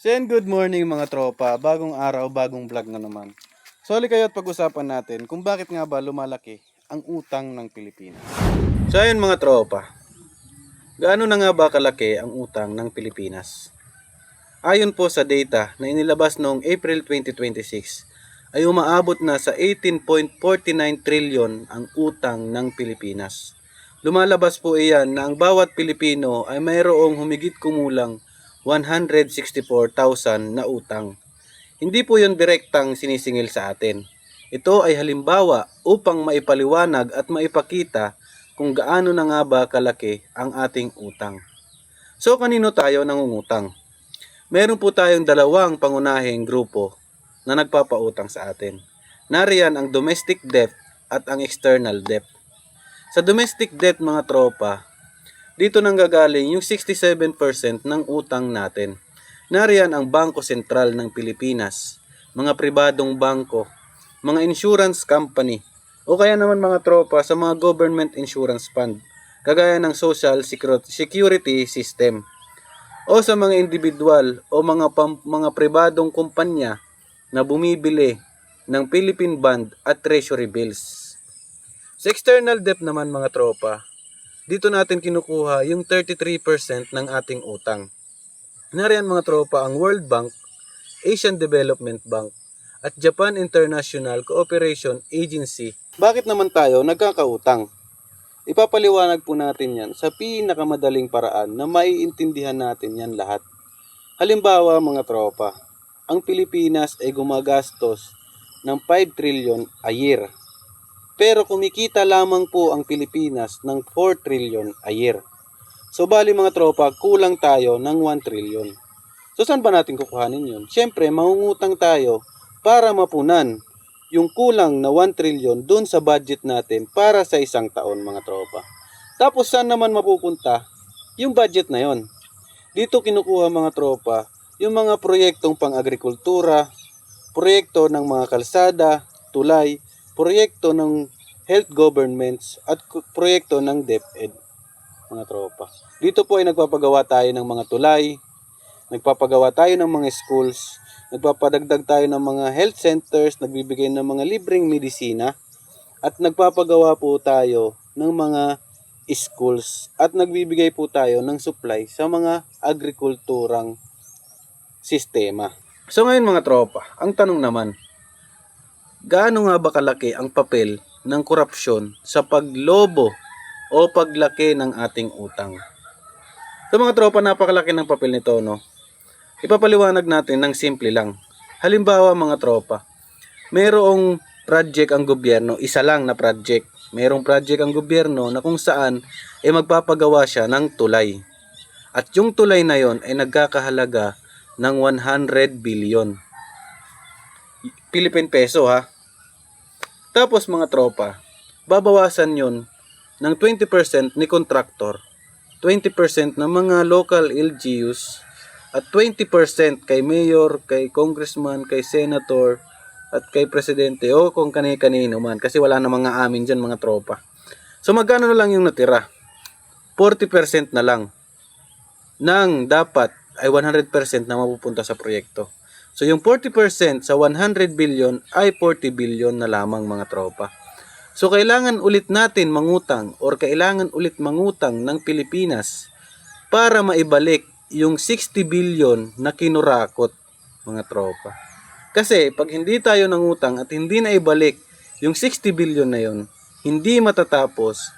Good morning mga tropa. Bagong araw, bagong vlog na naman. Soli kayo at pag-usapan natin kung bakit nga ba lumalaki ang utang ng Pilipinas. So ayun mga tropa, gaano na nga ba kalaki ang utang ng Pilipinas? Ayon po sa data na inilabas noong April 2026, ay umaabot na sa 18.49 trillion ang utang ng Pilipinas. Lumalabas po iyan na ang bawat Pilipino ay mayroong humigit kumulang 164,000 na utang. Hindi po yun direktang sinisingil sa atin. Ito ay halimbawa upang maipaliwanag at maipakita kung gaano na nga ba kalaki ang ating utang. So kanino tayo nangungutang? Meron po tayong dalawang pangunahing grupo na nagpapautang sa atin. Nariyan ang domestic debt at ang external debt. Sa domestic debt mga tropa, dito nang gagaling yung 67% ng utang natin. Nariyan ang Bangko Sentral ng Pilipinas, mga pribadong bangko, mga insurance company, o kaya naman mga tropa sa mga government insurance fund, kagaya ng Social Security System, o sa mga individual o mga pribadong kumpanya na bumibili ng Philippine Bond at Treasury Bills. Sa external debt naman mga tropa, dito natin kinukuha yung 33% ng ating utang. Nariyan mga tropa ang World Bank, Asian Development Bank, at Japan International Cooperation Agency. Bakit naman tayo nagkakautang? Ipapaliwanag po natin yan sa pinakamadaling paraan na maiintindihan natin yan lahat. Halimbawa mga tropa, ang Pilipinas ay gumagastos ng 5 trillion a year. Pero kumikita lamang po ang Pilipinas ng 4 trillion a year. So bali mga tropa, kulang tayo ng 1 trillion. So saan ba natin kukuhanin yun? Siyempre, mangungutang tayo para mapunan yung kulang na 1 trillion dun sa budget natin para sa isang taon mga tropa. Tapos saan naman mapupunta yung budget na yon? Dito kinukuha mga tropa yung mga proyektong pang-agrikultura, proyekto ng mga kalsada, tulay, proyekto ng health governments at proyekto ng DepEd mga tropa. Dito po ay nagpapagawa tayo ng mga tulay, nagpapagawa tayo ng mga schools, nagpapadagdag tayo ng mga health centers, nagbibigay ng mga libreng medisina, at nagpapagawa po tayo ng mga schools at nagbibigay po tayo ng supply sa mga agrikulturang sistema. So ngayon mga tropa, ang tanong naman, gaano nga ba kalaki ang papel ng korupsyon sa paglobo o paglaki ng ating utang? So mga tropa, napakalaki ng papel nito, no? Ipapaliwanag natin ng simple lang. Halimbawa mga tropa, mayroong project ang gobyerno, isa lang na project. Mayroong project ang gobyerno na kung saan ay magpapagawa siya ng tulay. At yung tulay na yon ay nagkakahalaga ng 100 billion Philippine peso ha. Tapos mga tropa, babawasan yon ng 20% ni contractor, 20% ng mga local LGUs, at 20% kay mayor, kay congressman, kay senator, at kay presidente o kung kani-kanino man. Kasi wala na mga amin dyan mga tropa. So magkano na lang yung natira? 40% na lang. Nang dapat ay 100% na mapupunta sa proyekto. So yung 40% sa 100 billion ay 40 billion na lamang mga tropa. So kailangan ulit natin mangutang or kailangan ulit mangutang ng Pilipinas para maibalik yung 60 billion na kinurakot mga tropa. Kasi pag hindi tayo nangutang at hindi na ibalik yung 60 billion na yon, hindi matatapos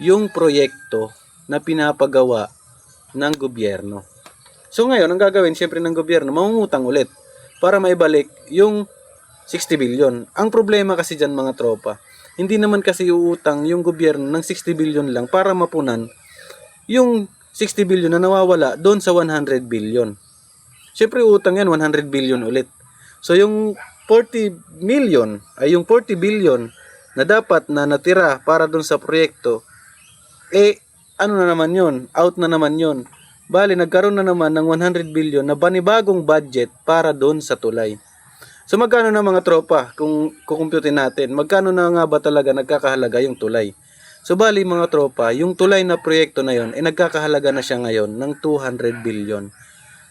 yung proyekto na pinapagawa ng gobyerno. So ngayon, ang gagawin siyempre ng gobyerno, mangungutang ulit para maibalik yung 60 billion. Ang problema kasi dyan mga tropa, hindi naman kasi uutang yung gobyerno ng 60 billion lang para mapunan yung 60 billion na nawawala doon sa 100 billion. Siyempre utang yan, 100 billion ulit. So yung 40 million ay yung 40 billion na dapat na natira para doon sa proyekto, ano na naman yun? Out na naman yun. Bali, nagkaroon na naman ng 100 billion na panibagong budget para doon sa tulay. So magkano na mga tropa kung kukumputin natin? Magkano na nga ba talaga nagkakahalaga yung tulay? So bali mga tropa, yung tulay na proyekto na yon ay nagkakahalaga na siya ngayon ng 200 billion.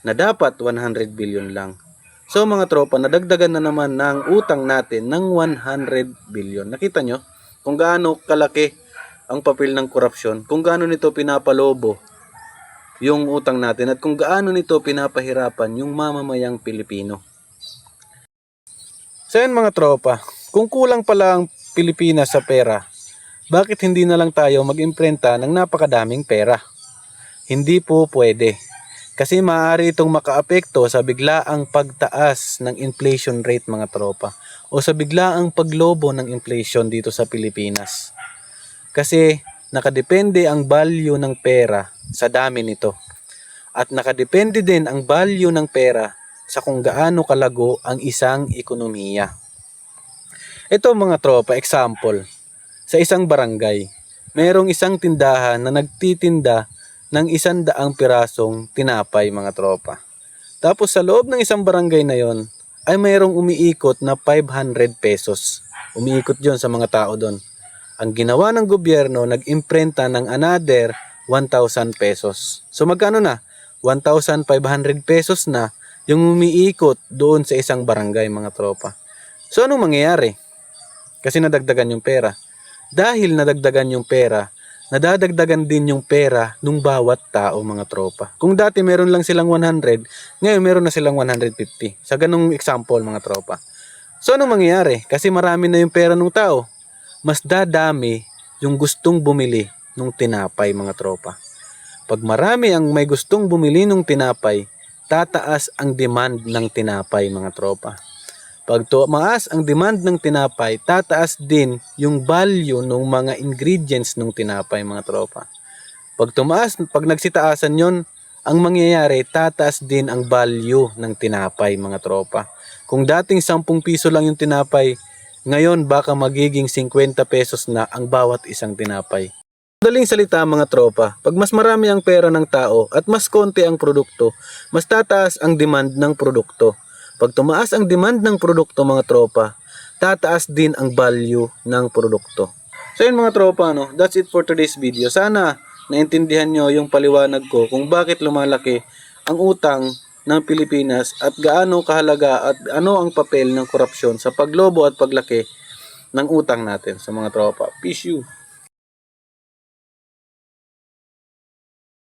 na dapat 100 billion lang. So mga tropa, nadagdagan na naman ng utang natin ng 100 billion. Nakita nyo kung gaano kalaki ang papel ng korupsyon, kung gaano nito pinapalobo yung utang natin at kung gaano nito pinapahirapan yung mamamayang Pilipino. So yan mga tropa, kung kulang pala ang Pilipinas sa pera, bakit hindi na lang tayo mag-imprenta ng napakadaming pera? Hindi po pwede. Kasi maaari itong makaapekto sa biglaang pagtaas ng inflation rate mga tropa o sa biglaang paglobo ng inflation dito sa Pilipinas. Kasi nakadepende ang value ng pera sa dami nito. At nakadepende din ang value ng pera sa kung gaano kalago ang isang ekonomiya. Ito mga tropa, example. Sa isang barangay, mayroong isang tindahan na nagtitinda ng 100 pirasong tinapay mga tropa. Tapos sa loob ng isang barangay na yon ay mayroong umiikot na 500 pesos. Umiikot yon sa mga tao doon. Ang ginawa ng gobyerno, nag-imprenta ng another 1,000 pesos. So magkano na? 1,500 pesos na yung umiikot doon sa isang barangay mga tropa. So anong mangyayari? Kasi nadagdagan yung pera. Dahil nadagdagan yung pera, nadadagdagan din yung pera ng bawat tao mga tropa. Kung dati meron lang silang 100, ngayon meron na silang 150. Sa ganung example mga tropa. So anong mangyayari? Kasi marami na yung pera ng tao. Mas dadami yung gustong bumili ng tinapay mga tropa. Pag marami ang may gustong bumili ng tinapay, tataas ang demand ng tinapay mga tropa. Pag tumaas ang demand ng tinapay, tataas din yung value ng mga ingredients ng tinapay mga tropa. Pag nagsitaasan yon, ang mangyayari, tataas din ang value ng tinapay mga tropa. Kung dating 10 piso lang yung tinapay, ngayon baka magiging 50 pesos na ang bawat isang tinapay. Madaling salita mga tropa, pag mas marami ang pera ng tao at mas konti ang produkto, mas tataas ang demand ng produkto. Pag tumaas ang demand ng produkto mga tropa, tataas din ang value ng produkto. So yun mga tropa, no? That's it for today's video. Sana naintindihan nyo yung paliwanag ko kung bakit lumalaki ang utang ng Pilipinas at gaano kahalaga at ano ang papel ng korupsyon sa paglobo at paglaki ng utang natin sa mga tropa. Peace you!